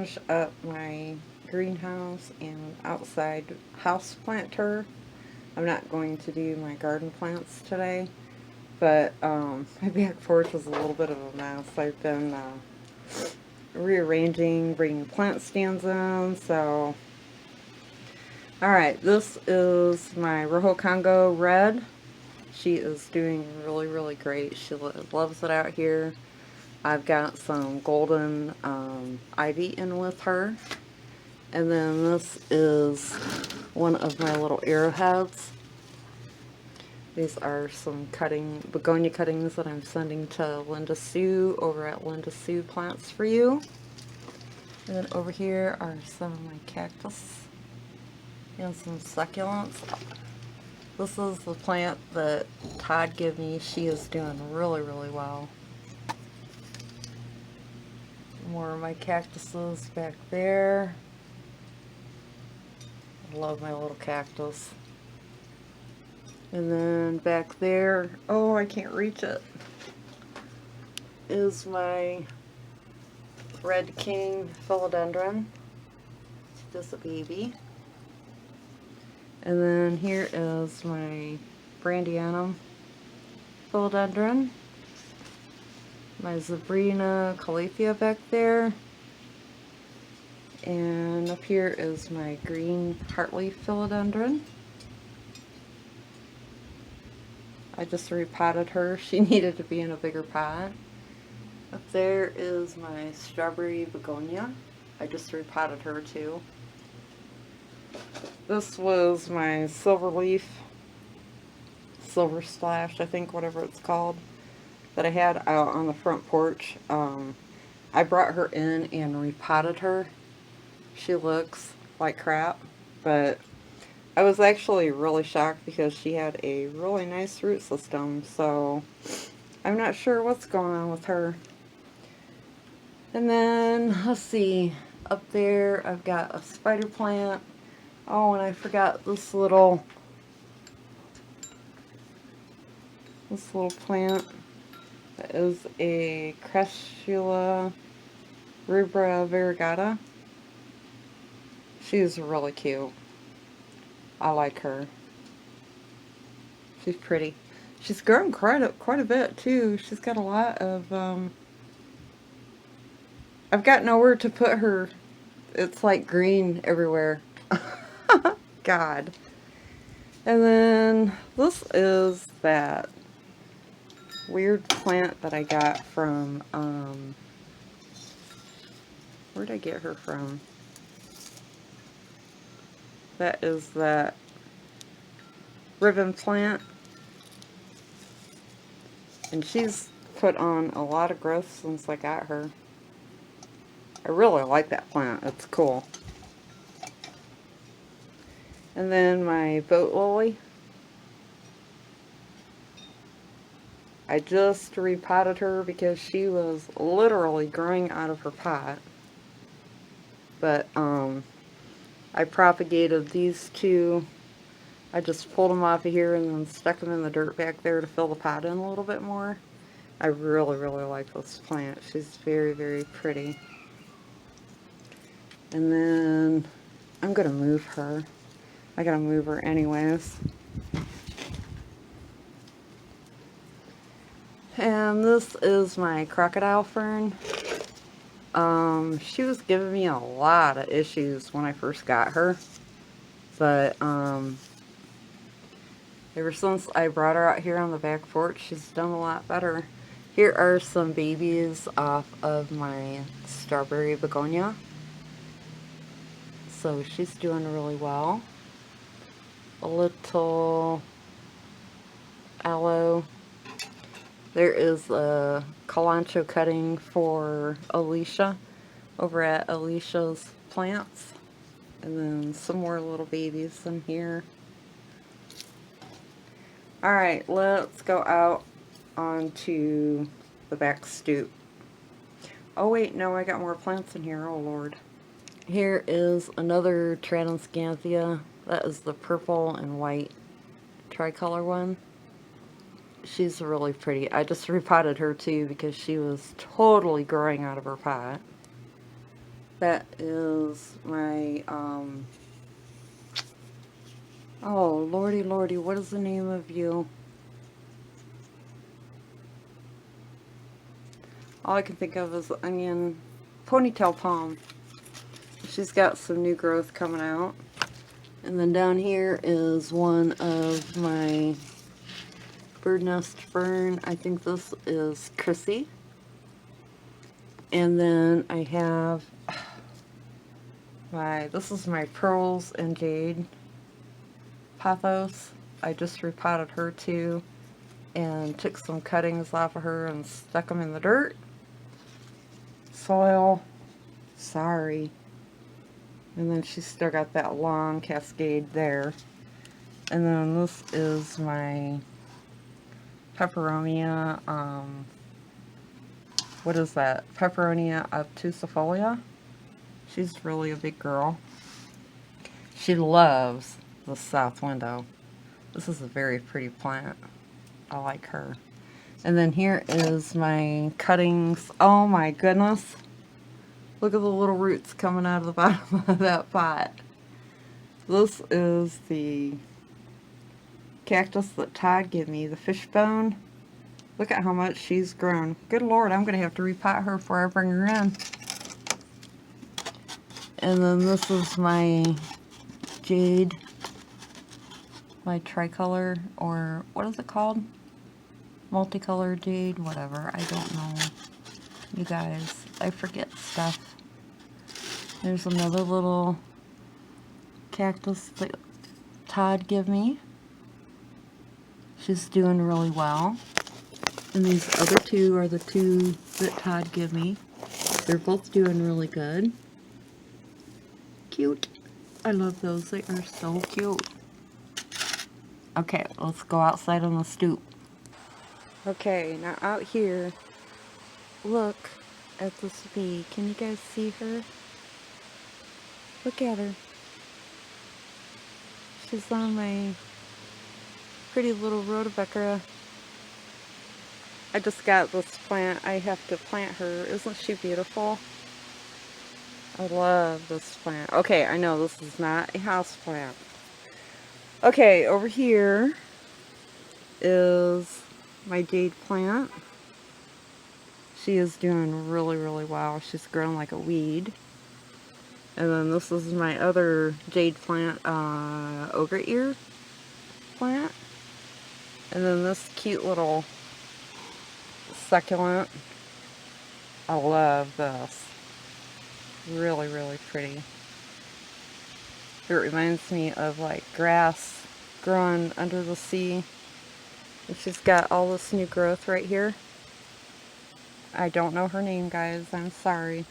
finish up my greenhouse and outside house plant tour. I'm not going to do my garden plants today, but my back porch is a little bit of a mess. I've been rearranging, bringing plant stands in, so... Alright, this is my Rojo Congo Red. She is doing really, really great. She loves it out here. I've got some golden ivy in with her. And then this is one of my little arrowheads. These are some begonia cuttings that I'm sending to Linda Sue over at Linda Sue Plants for You. And then over here are some of my cactus and some succulents. This is the plant that Todd gave me. She is doing really, really well. More of my cactuses back there. I love my little cactus. And then back there, oh, I can't reach it, is my Red King philodendron. It's just a baby. And then here is my Brandianum philodendron. My Zabrina calathea back there. And up here is my green heartleaf philodendron. I just repotted her. She needed to be in a bigger pot. Up there is my strawberry begonia. I just repotted her too. This was my silver leaf, silver splash, I think, whatever it's called, that I had out on the front porch. I brought her in and repotted her. She looks like crap, but I was actually really shocked because she had a really nice root system, so I'm not sure what's going on with her. And then, let's see, up there I've got a spider plant. Oh, and I forgot this little plant. That is a Cressula rubra variegata. She's really cute. I like her. She's pretty. She's grown quite a bit too. She's got a lot of I've got nowhere to put her. It's like green everywhere. God. And then this is that weird plant that I got from where'd I get her from? That is that ribbon plant. And she's put on a lot of growth since I got her. I really like that plant. It's cool. And then my boat lily. I just repotted her because she was literally growing out of her pot. But I propagated these two. I just pulled them off of here and then stuck them in the dirt back there to fill the pot in a little bit more. I really, really like this plant. She's very, very pretty. And then I'm going to move her. I gotta move her anyways. And this is my crocodile fern. She was giving me a lot of issues when I first got her. But, ever since I brought her out here on the back porch, she's done a lot better. Here are some babies off of my strawberry begonia. So she's doing really well. A little aloe. There is a Kalanchoe cutting for Alicia over at Alicia's Plants. And then some more little babies in here. Alright, let's go out onto the back stoop. Oh wait, no, I got more plants in here. Oh Lord. Here is another Tradescantia. That is the purple and white tricolor one. She's really pretty. I just repotted her too because she was totally growing out of her pot. That is my, oh, lordy, lordy, what is the name of you? All I can think of is onion, ponytail palm. She's got some new growth coming out. And then down here is one of my bird nest fern. I think this is Chrissy. And then I have this is my pearls and jade pothos. I just repotted her too and took some cuttings off of her and stuck them in the dirt. Soil, sorry. And then she's still got that long cascade there. And then this is my peperonia, what is that? Peperonia obtusifolia. She's really a big girl. She loves the south window. This is a very pretty plant. I like her. And then here is my cuttings. Oh my goodness. Look at the little roots coming out of the bottom of that pot. This is the cactus that Todd gave me, the fishbone. Look at how much she's grown. Good Lord, I'm going to have to repot her before I bring her in. And then this is my jade, my tricolor, or what is it called? Multicolor jade, whatever. I don't know. You guys, I forget stuff. There's another little cactus that Todd gave me. She's doing really well. And these other two are the two that Todd gave me. They're both doing really good. Cute. I love those. They are so cute. Okay, let's go outside on the stoop. Okay, now out here, look at this bee. Can you guys see her? Look at her. She's on my pretty little rhododendron. I just got this plant. I have to plant her. Isn't she beautiful? I love this plant. Okay, I know this is not a house plant. Okay, over here is my jade plant. She is doing really, really well. She's grown like a weed. And then this is my other jade plant, ogre ear plant. And then this cute little succulent. I love this. Really, really pretty. It reminds me of like grass growing under the sea. And she's got all this new growth right here. I don't know her name, guys. I'm sorry.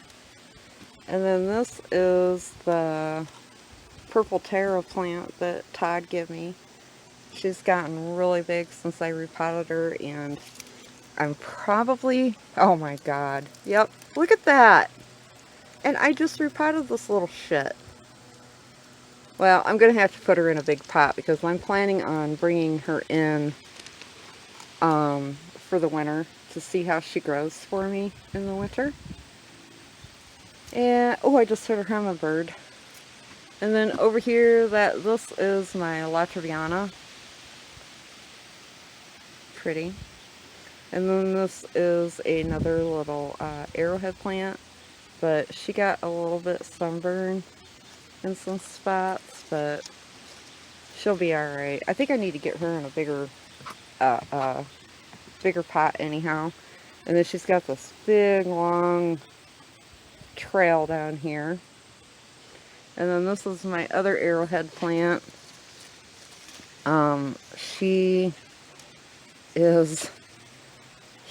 And then this is the purple taro plant that Todd gave me. She's gotten really big since I repotted her, and I'm probably, oh my god, yep, look at that. And I just repotted this little shit. Well, I'm going to have to put her in a big pot because I'm planning on bringing her in for the winter to see how she grows for me in the winter. And, oh, I just heard a hummingbird. And then over here, this is my Latraviana. Pretty. And then this is another little arrowhead plant, but she got a little bit sunburned in some spots, but she'll be alright. I think I need to get her in a bigger pot anyhow. And then she's got this big long trail down here. And then this is my other arrowhead plant. She is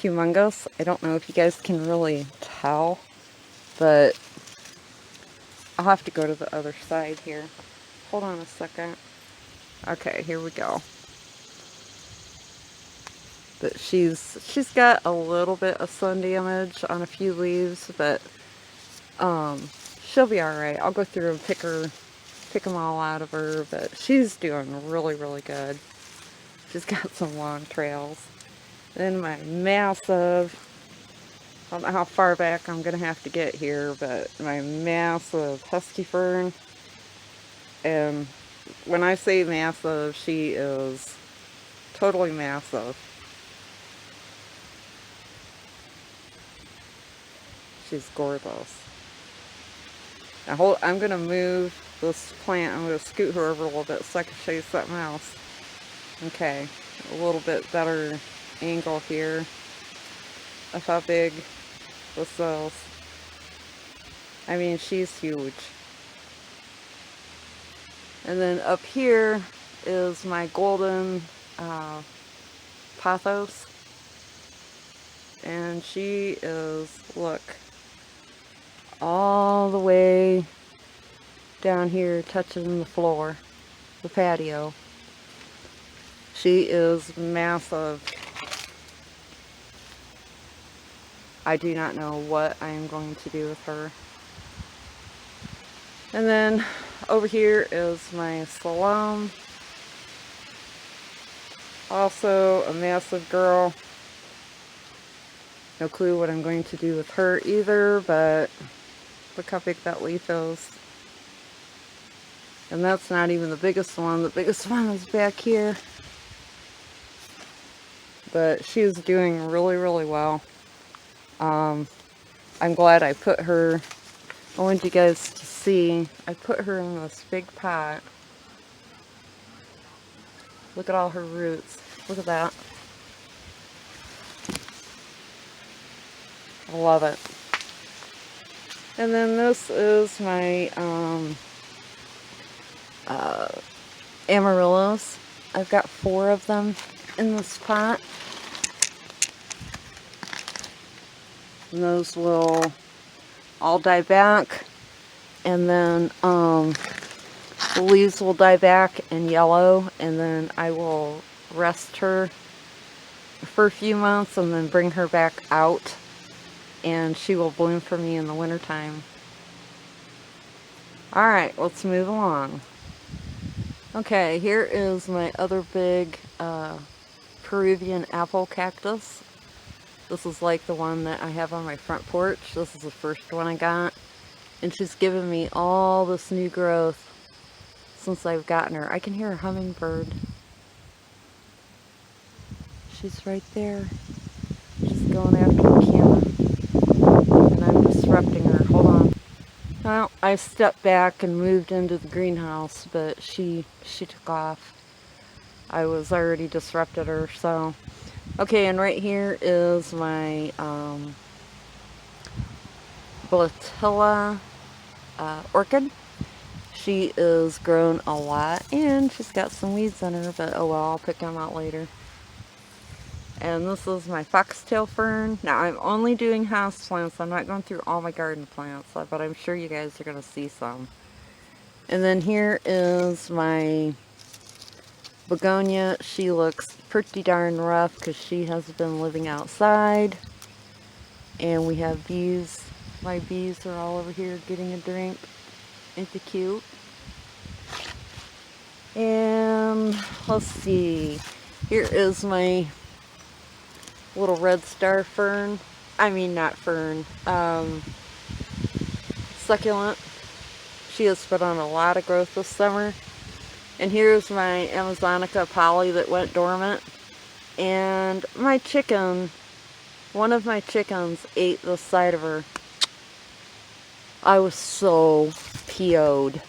humongous. I don't know if you guys can really tell, but I'll have to go to the other side here. Hold on a second. Okay, here we go. But she's got a little bit of sun damage on a few leaves, but she'll be alright. I'll go through and pick them all out of her, but she's doing really, really good. She's got some long trails. Then my massive I don't know how far back I'm going to have to get here, but my massive husky fern. And when I say massive, she is totally massive. She's gorgeous. Now I'm going to move this plant. I'm going to scoot her over a little bit so I can show you something else. Okay, a little bit better angle here of how big this is. I mean, she's huge. And then up here is my golden pothos. And she is, look, all the way down here touching the floor, the patio. She is massive. I do not know what I am going to do with her. And then over here is my Salome. Also a massive girl. No clue what I'm going to do with her either, but look how big that leaf is. And that's not even the biggest one. The biggest one is back here. But she's doing really, really well. I'm glad I put her, I want you guys to see, I put her in this big pot. Look at all her roots. Look at that. I love it. And then this is my amaryllis. I've got 4 of them in this pot. And those will all die back. And then the leaves will die back and yellow. And then I will rest her for a few months and then bring her back out. And she will bloom for me in the wintertime. Alright, let's move along. Okay, here is my other big Peruvian apple cactus. This is like the one that I have on my front porch. This is the first one I got. And she's given me all this new growth since I've gotten her. I can hear a hummingbird. She's right there. She's going after the camera. And I'm disrupting her. Hold on. Well, I stepped back and moved into the greenhouse, but she took off. I was already disrupted her, so. Okay, and right here is my Blatilla orchid. She is grown a lot, and she's got some weeds in her, but oh well, I'll pick them out later. And this is my foxtail fern. Now, I'm only doing house plants. I'm not going through all my garden plants, but I'm sure you guys are going to see some. And then here is my begonia. She looks pretty darn rough because she has been living outside. And we have bees. My bees are all over here getting a drink. Ain't they cute? And let's see. Here is my little red star fern. I mean, not fern. Succulent. She has put on a lot of growth this summer. And here's my Amazonica poly that went dormant. And my chicken, one of my chickens ate the side of her. I was so PO'd.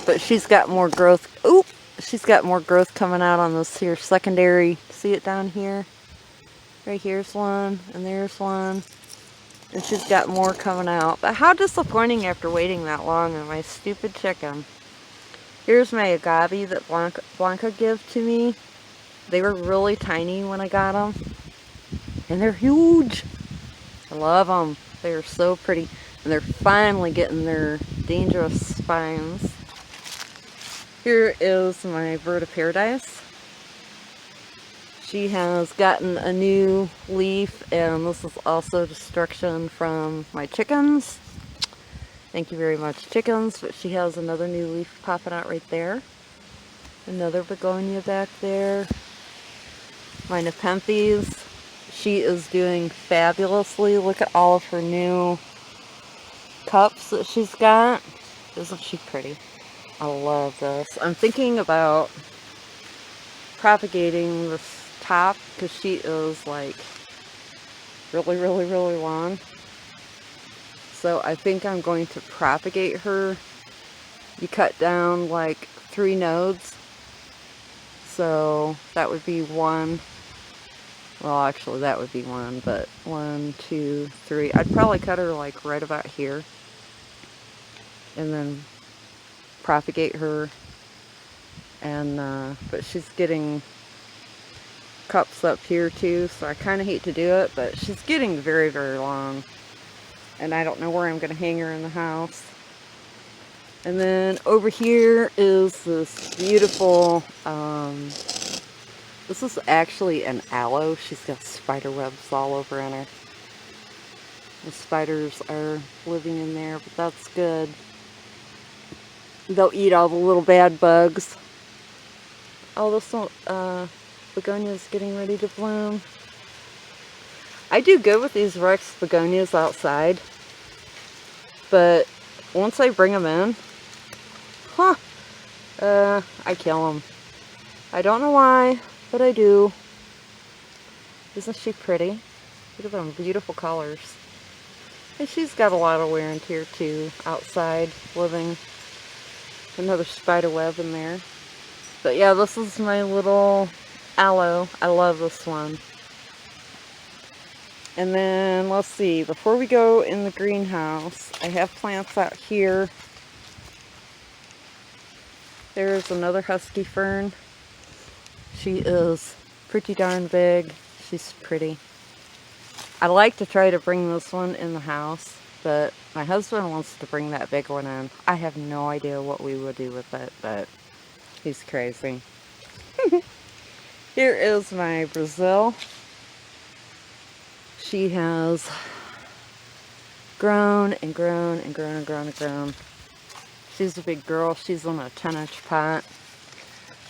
But she's got more growth. Oop! She's got more growth coming out on this here secondary. See it down here? Right here's one, and there's one. And she's got more coming out. But how disappointing after waiting that long on my stupid chicken. Here's my agave that Blanca gave to me. They were really tiny when I got them. And they're huge. I love them. They are so pretty. And they're finally getting their dangerous spines. Here is my bird of paradise. She has gotten a new leaf, and this is also destruction from my chickens. Thank you very much, chickens. But she has another new leaf popping out right there. Another begonia back there. My nepenthes. she is doing fabulously. Look at all of her new cups that she's got. Isn't she pretty? I love this. I'm thinking about propagating this top because she is like really, really, really long. So I think I'm going to propagate her. You cut down like 3 nodes. So that would be 1. Well, actually that would be 1, but 1, 2, 3. I'd probably cut her like right about here. And then propagate her. And, but she's getting cups up here too, so I kind of hate to do it, but she's getting very, very long. And I don't know where I'm going to hang her in the house. And then over here is this beautiful, this is actually an aloe. She's got spider webs all over in her. The spiders are living in there, but that's good. They'll eat all the little bad bugs. Oh, this one, begonia is getting ready to bloom. I do good with these Rex begonias outside, but once I bring them in, I kill them. I don't know why, but I do. Isn't she pretty? Look at them beautiful colors. And she's got a lot of wear and tear too, outside, living. Another spider web in there. But yeah, this is my little aloe. I love this one. And then, let's see, before we go in the greenhouse, I have plants out here. There's another husky fern. She is pretty darn big. She's pretty. I like to try to bring this one in the house, but my husband wants to bring that big one in. I have no idea what we would do with it, but he's crazy. Here is my Brazil. She has grown and grown and grown and grown and grown. She's a big girl. She's in a 10-inch pot.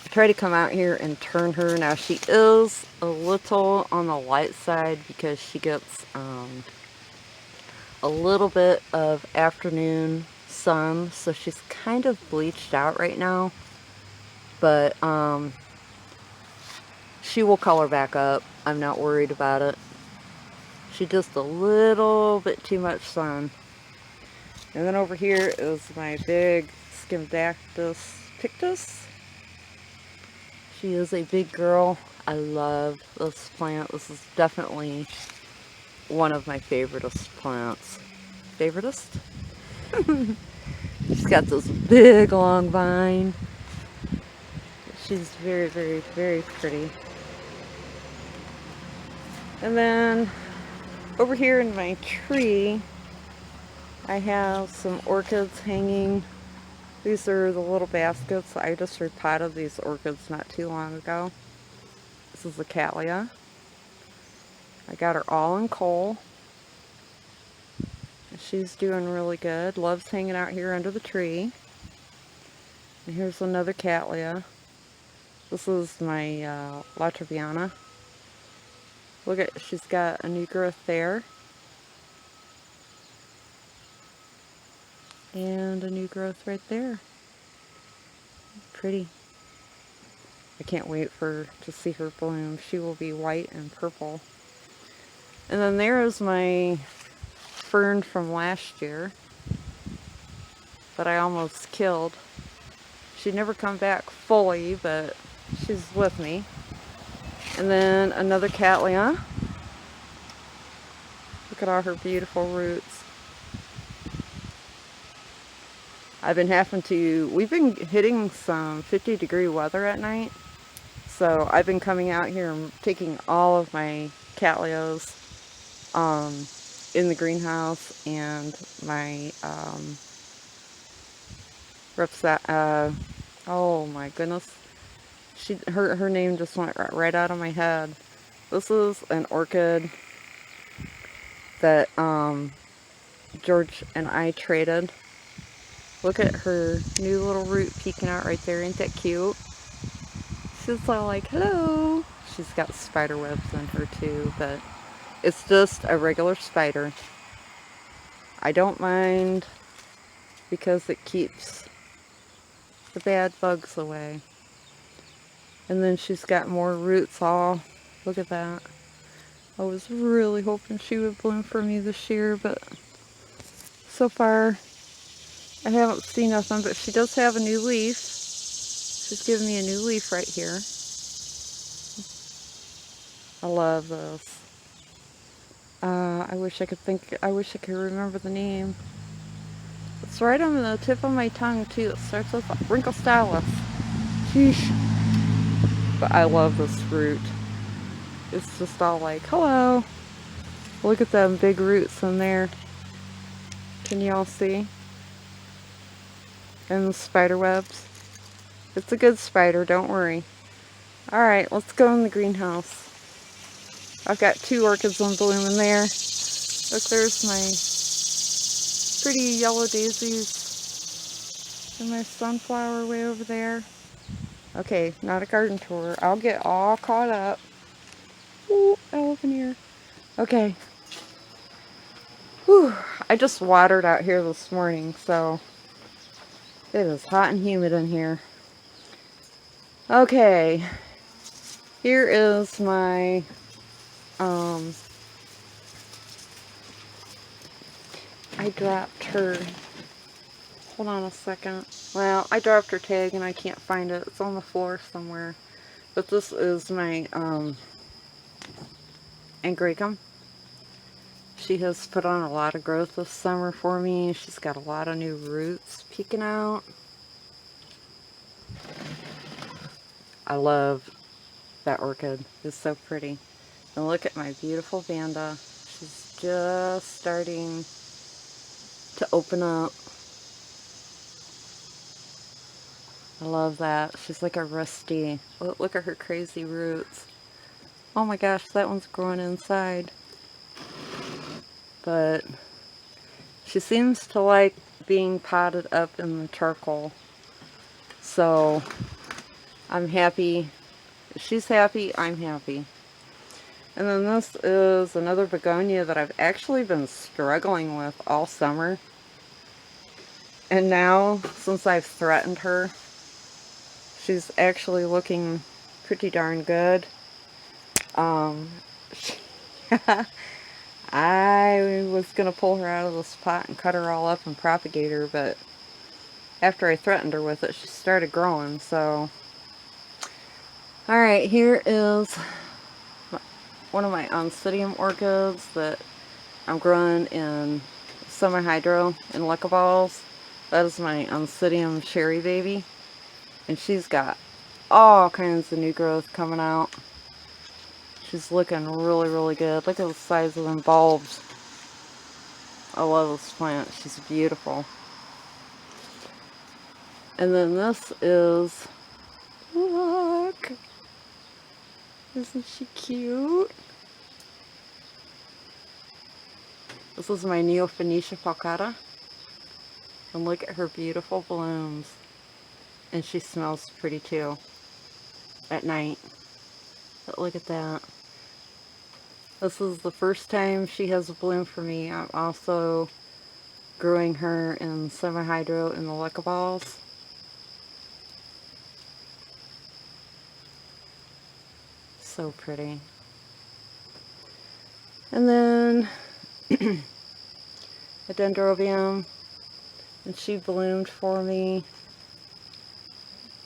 I try to come out here and turn her. Now she is a little on the light side because she gets a little bit of afternoon sun, so she's kind of bleached out right now, but she will color back up. I'm not worried about it. She just a little bit too much sun. And then over here is my big Scindactis pictus. She is a big girl. I love this plant. This is definitely one of my favoriteest plants. Favoriteest? She's got this big long vine. She's very, very, very pretty. And then over here in my tree, I have some orchids hanging. These are the little baskets. I just repotted these orchids not too long ago. This is a cattleya. I got her all in coal. She's doing really good. Loves hanging out here under the tree. And here's another cattleya. This is my La Treviana. Look at, she's got a new growth there. And a new growth right there. Pretty. I can't wait to see her bloom. She will be white and purple. And then there is my fern from last year that I almost killed. She'd never come back fully, but she's with me. And then another cattleya. Look at all her beautiful roots. We've been hitting some 50-degree weather at night. So I've been coming out here and taking all of my cattleyas in the greenhouse, and my oh my goodness. Her name just went right out of my head. This is an orchid that George and I traded. Look at her new little root peeking out right there. Ain't that cute? She's all like, hello. She's got spider webs in her too, but It's just a regular spider. I don't mind because it keeps the bad bugs away. And then she's got more roots all, look at that. I was really hoping she would bloom for me this year, but so far I haven't seen nothing, but she does have a new leaf. She's giving me a new leaf right here. I love this. I wish I could remember the name. It's right on the tip of my tongue too. It starts with Wrinkle Stylus. Sheesh. But I love this fruit. It's just all like, hello. Look at them big roots in there. Can you all see? And the spider webs. It's a good spider, don't worry. Alright, let's go in the greenhouse. I've got 2 orchids on bloom in there. Look, there's my pretty yellow daisies. And my sunflower way over there. Okay, not a garden tour. I'll get all caught up. Ooh, elephant ear. Okay. Whew. I just watered out here this morning, so it is hot and humid in here. Okay. Here is my I dropped her. Hold on a second. Well, I dropped her tag and I can't find it. It's on the floor somewhere. But this is my angraecum. She has put on a lot of growth this summer for me. She's got a lot of new roots peeking out. I love that orchid. It's so pretty. And look at my beautiful Vanda. She's just starting to open up. I love that. She's like a rusty. Look at her crazy roots. Oh my gosh, that one's growing inside. But she seems to like being potted up in the charcoal. So I'm happy. She's happy, I'm happy. And then this is another begonia that I've actually been struggling with all summer. And now, since I've threatened her, she's actually looking pretty darn good. I was going to pull her out of this pot and cut her all up and propagate her, but after I threatened her with it, she started growing, so. Alright, here is one of my oncidium orchids that I'm growing in semi-hydro in Lekka balls. That is my oncidium cherry baby. And she's got all kinds of new growth coming out. She's looking really, really good. Look at the size of them bulbs. I love this plant. She's beautiful. And then this is, look, isn't she cute? This is my Neophonetia falcata. And look at her beautiful blooms. And she smells pretty too at night. But look at that. This is the first time she has a bloom for me. I'm also growing her in semi-hydro in the Lekka balls. So pretty. And then a dendrobium, and she bloomed for me.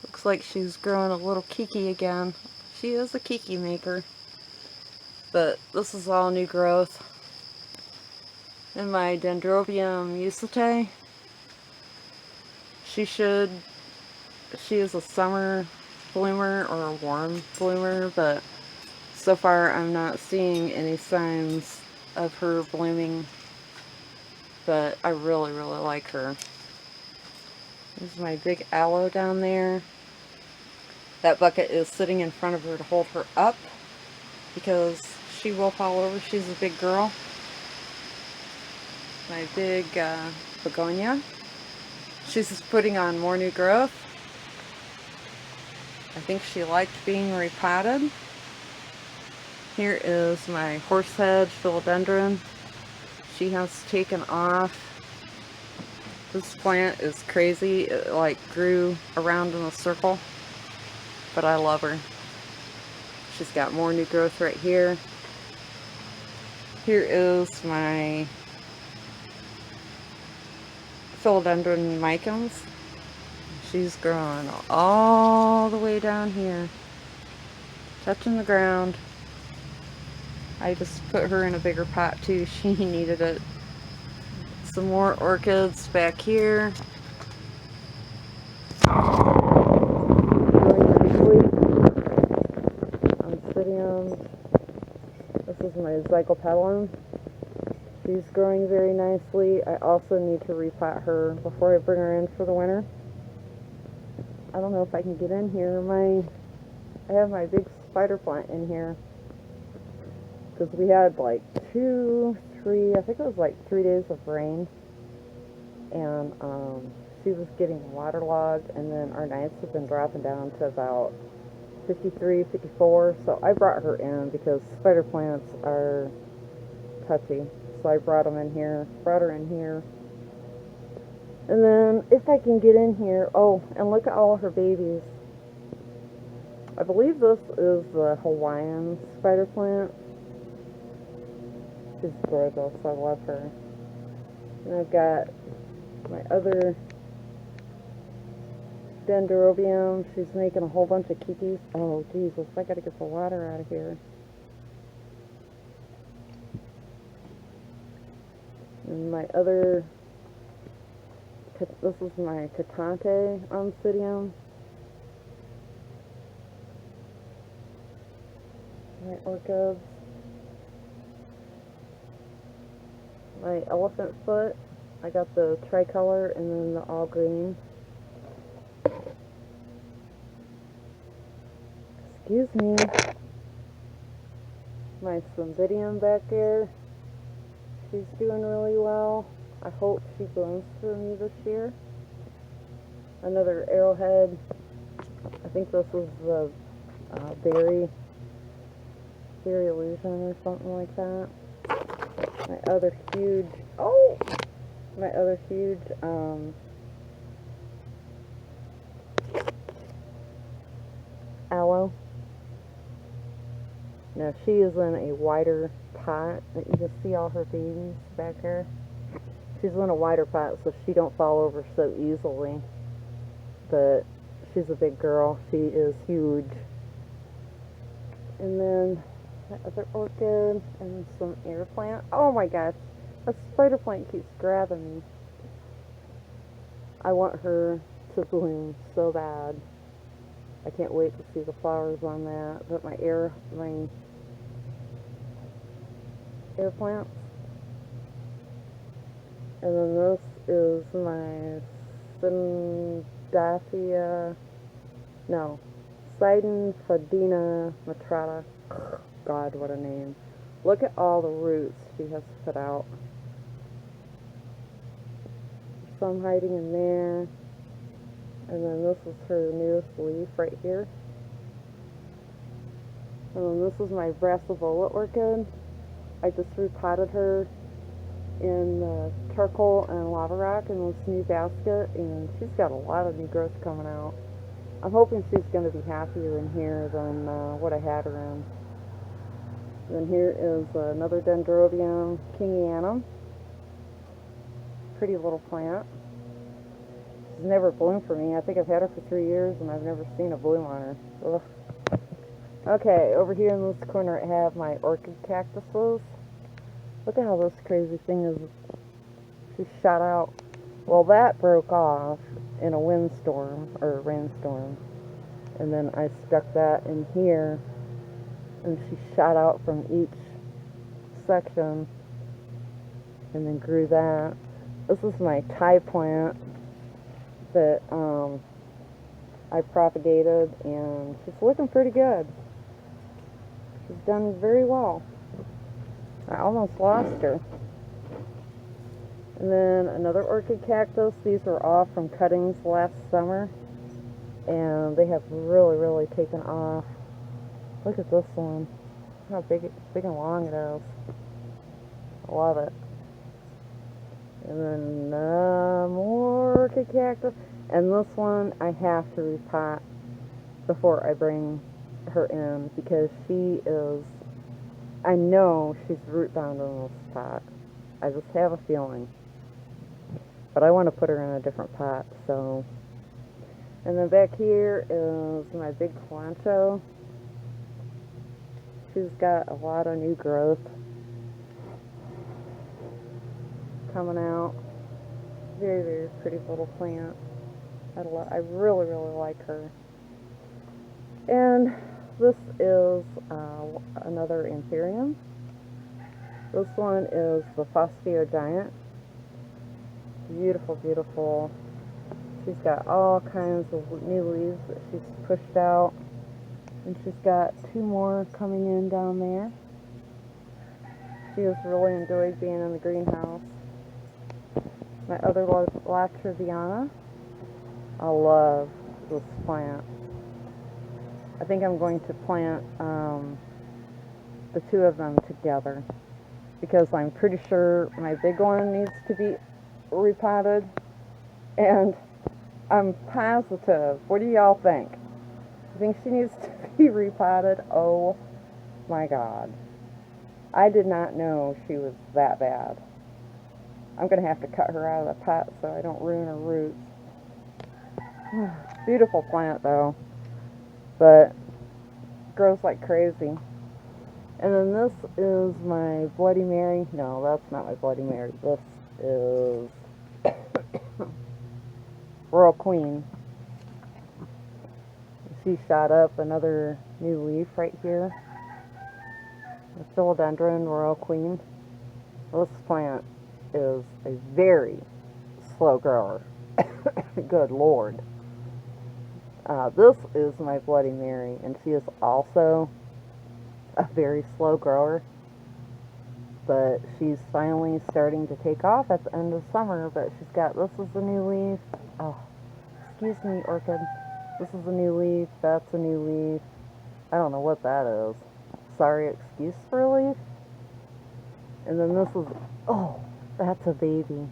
Looks like she's growing a little kiki again. She is a kiki maker. But this is all new growth. And my dendrobium usite, she is a summer bloomer or a warm bloomer, but so far I'm not seeing any signs of her blooming, but I really, really like her. There's my big aloe down there. That bucket is sitting in front of her to hold her up because she will fall over. She's a big girl. My big begonia. She's just putting on more new growth. I think she liked being repotted. Here is my horsehead philodendron. She has taken off. This plant is crazy. It like grew around in a circle, but I love her. She's got more new growth right here. Here is my philodendron micans. She's growing all the way down here, touching the ground. I just put her in a bigger pot too. She needed it. Some more orchids back here. Oncidium. This is my zygopetalum. She's growing very nicely. I also need to repot her before I bring her in for the winter. I don't know if I can get in here. I have my big spider plant in here because we had like 2, 3, I think it was like 3 days of rain, and she was getting waterlogged, and then our nights have been dropping down to about 53, 54, so I brought her in because spider plants are touchy, so I brought her in here, and then if I can get in here, oh, and look at all her babies. I believe this is the Hawaiian spider plant. She's gorgeous, I love her. And I've got my other dendrobium. She's making a whole bunch of kikis. Oh, Jesus, I gotta get the water out of here. And my other, this is my Catante oncidium. My orchids. My elephant foot. I got the tricolor and then the all green. Excuse me. My cymbidium back there. She's doing really well. I hope she blooms for me this year. Another arrowhead. I think this is the berry illusion or something like that. My other huge aloe. Now she is in a wider pot. You can see all her babies back here. She's in a wider pot so she don't fall over so easily. But she's a big girl. She is huge. And then my other orchid and some air plant. Oh my gosh, a spider plant keeps grabbing me. I want her to bloom so bad. I can't wait to see the flowers on that. But my air plants. And then this is my Sidonfadina matrata. God, what a name. Look at all the roots she has put out. Some hiding in there. And then this is her newest leaf right here. And then this is my Brassavola orchid. I just repotted her in charcoal and lava rock in this new basket, and she's got a lot of new growth coming out. I'm hoping she's going to be happier in here than what I had her in. And then here is another dendrobium kingianum. Pretty little plant. She's never bloomed for me. I think I've had her for 3 years and I've never seen a bloom on her. Ugh. Okay, over here in this corner I have my orchid cactuses. Look at how this crazy thing is. She shot out. Well, that broke off in a windstorm or rainstorm. And then I stuck that in here. And she shot out from each section. And then grew that. This is my Thai plant that I propagated. And she's looking pretty good. She's done very well. I almost lost her. And then another orchid cactus. These were all from cuttings last summer. And they have really, really taken off. Look at this one. how big and long it is. I love it. And then more orchid cactus. And this one I have to repot before I bring her in because she is, I know she's root bound in this pot. I just have a feeling. But I want to put her in a different pot, so. And then back here is my big Plancho. She's got a lot of new growth coming out. Very, very pretty little plant. I really, really like her. And this is another Anthurium. This one is the Fostio Giant. Beautiful, beautiful. She's got all kinds of new leaves that she's pushed out. And she's got 2 more coming in down there. She has really enjoyed being in the greenhouse. My other Latriviana. I love this plant. I think I'm going to plant the 2 of them together because I'm pretty sure my big one needs to be repotted, and I'm positive. What do y'all think? You think she needs to be repotted? Oh my God. I did not know she was that bad. I'm going to have to cut her out of the pot so I don't ruin her roots. Beautiful plant though, but grows like crazy. And then this is my Bloody Mary. No, that's not my Bloody Mary. This is Royal Queen. She shot up another new leaf right here. The Philodendron Royal Queen. This plant is a very slow grower. Good Lord. This is my Bloody Mary, and she is also a very slow grower, but she's finally starting to take off at the end of summer. But she's got, this is a new leaf. Oh, excuse me, orchid. This is a new leaf. That's a new leaf. I don't know what that is. Sorry, excuse for a leaf. And then this is, oh, that's a baby.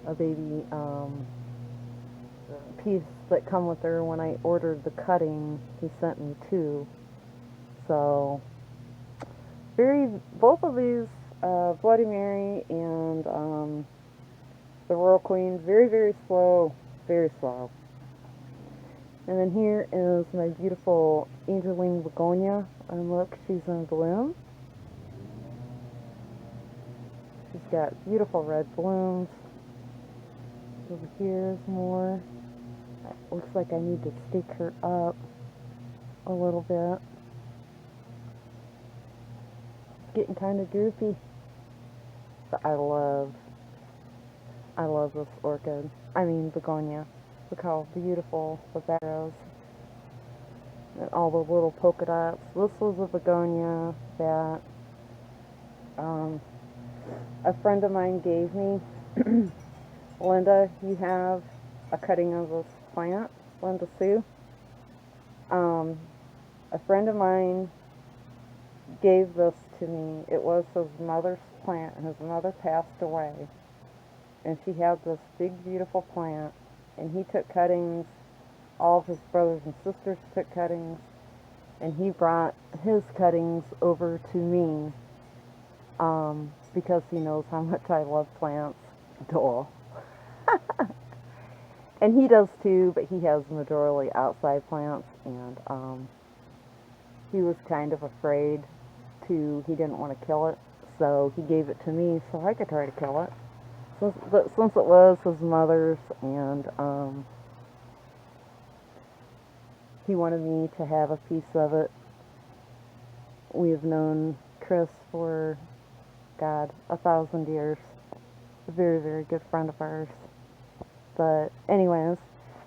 A baby piece that come with her. When I ordered the cutting, he sent me 2. So both of these, Bloody Mary and the Royal Queen, very, very slow, very slow. And then here is my beautiful Angeline Begonia, and look, she's in bloom. She's got beautiful red blooms. Over here is more. It looks like I need to stake her up a little bit. It's getting kind of droopy. But I love this orchid. I mean begonia. Look how beautiful the back is. And all the little polka dots. This was a begonia that a friend of mine gave me. Linda, you have a cutting of this plant, Linda Sue. A friend of mine gave this to me. It was his mother's plant, and his mother passed away. And she had this big, beautiful plant, and he took cuttings. All of his brothers and sisters took cuttings, and he brought his cuttings over to me because he knows how much I love plants. Duh. And he does too, but he has majorly outside plants, and he was kind of afraid he didn't want to kill it, so he gave it to me so I could try to kill it. Since it was his mother's, and he wanted me to have a piece of it. We've known Chris for, God, 1,000 years. A very, very good friend of ours. But anyways,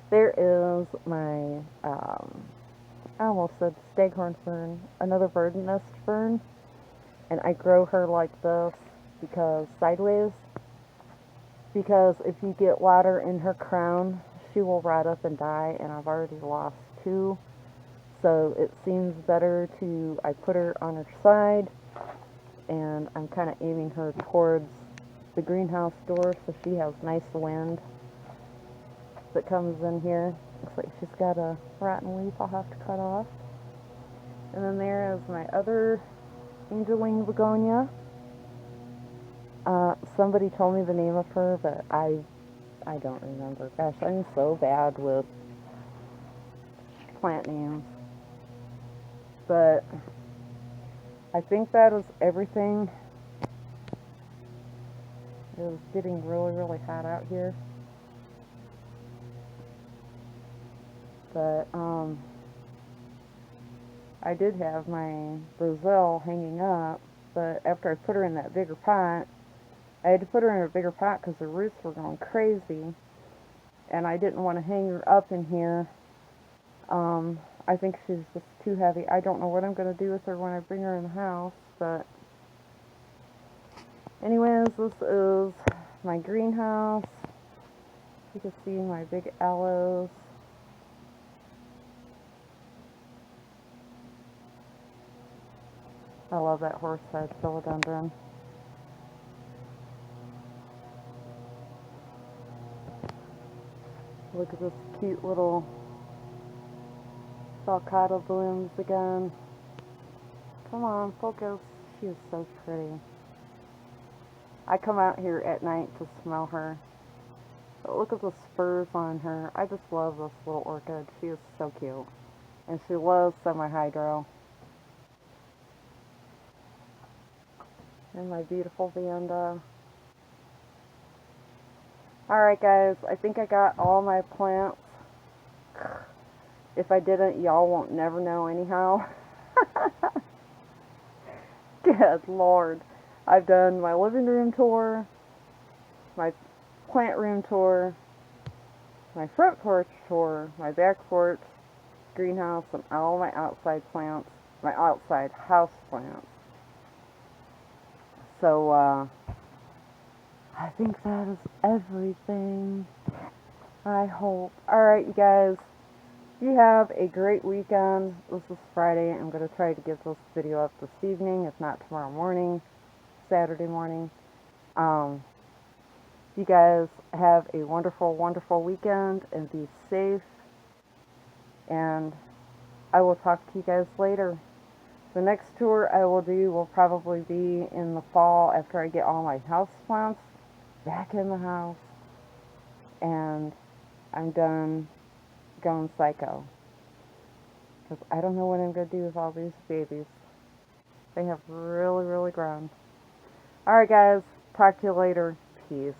there is my, I almost said staghorn fern, another bird nest fern. And I grow her like this sideways, because if you get water in her crown, she will rot up and die, and I've already lost 2. So it seems better to, I put her on her side, and I'm kind of aiming her towards the greenhouse door so she has nice wind that comes in here. Looks like she's got a rotten leaf I'll have to cut off. And then there is my other angel wing begonia. Somebody told me the name of her, but I don't remember. Gosh, I'm so bad with plant names. But I think that is everything. It is getting really, really hot out here. But I did have my Brazil hanging up, but after I put her in that bigger pot, I had to put her in a bigger pot because the roots were going crazy, and I didn't want to hang her up in here. I think she's just too heavy. I don't know what I'm going to do with her when I bring her in the house, but anyways, this is my greenhouse. You can see my big aloes. I love that horsehead philodendron. Look at this cute little sulcata blooms again. Come on, focus. She is so pretty. I come out here at night to smell her. But look at the spurs on her. I just love this little orchid. She is so cute. And she loves semi-hydro. And my beautiful Vanda. Alright guys, I think I got all my plants. If I didn't, y'all won't never know anyhow. Good Lord. I've done my living room tour, my plant room tour, my front porch tour, my back porch, greenhouse, and all my outside plants, my outside house plants. So, I think that is everything. I hope. Alright, you guys. You have a great weekend. This is Friday. I'm going to try to get this video up this evening, if not tomorrow morning, Saturday morning. You guys have a wonderful, wonderful weekend and be safe. And I will talk to you guys later. The next tour I will do will probably be in the fall after I get all my house plants back in the house. And I'm done going psycho. Because I don't know what I'm going to do with all these babies. They have really, really grown. Alright guys, talk to you later. Peace.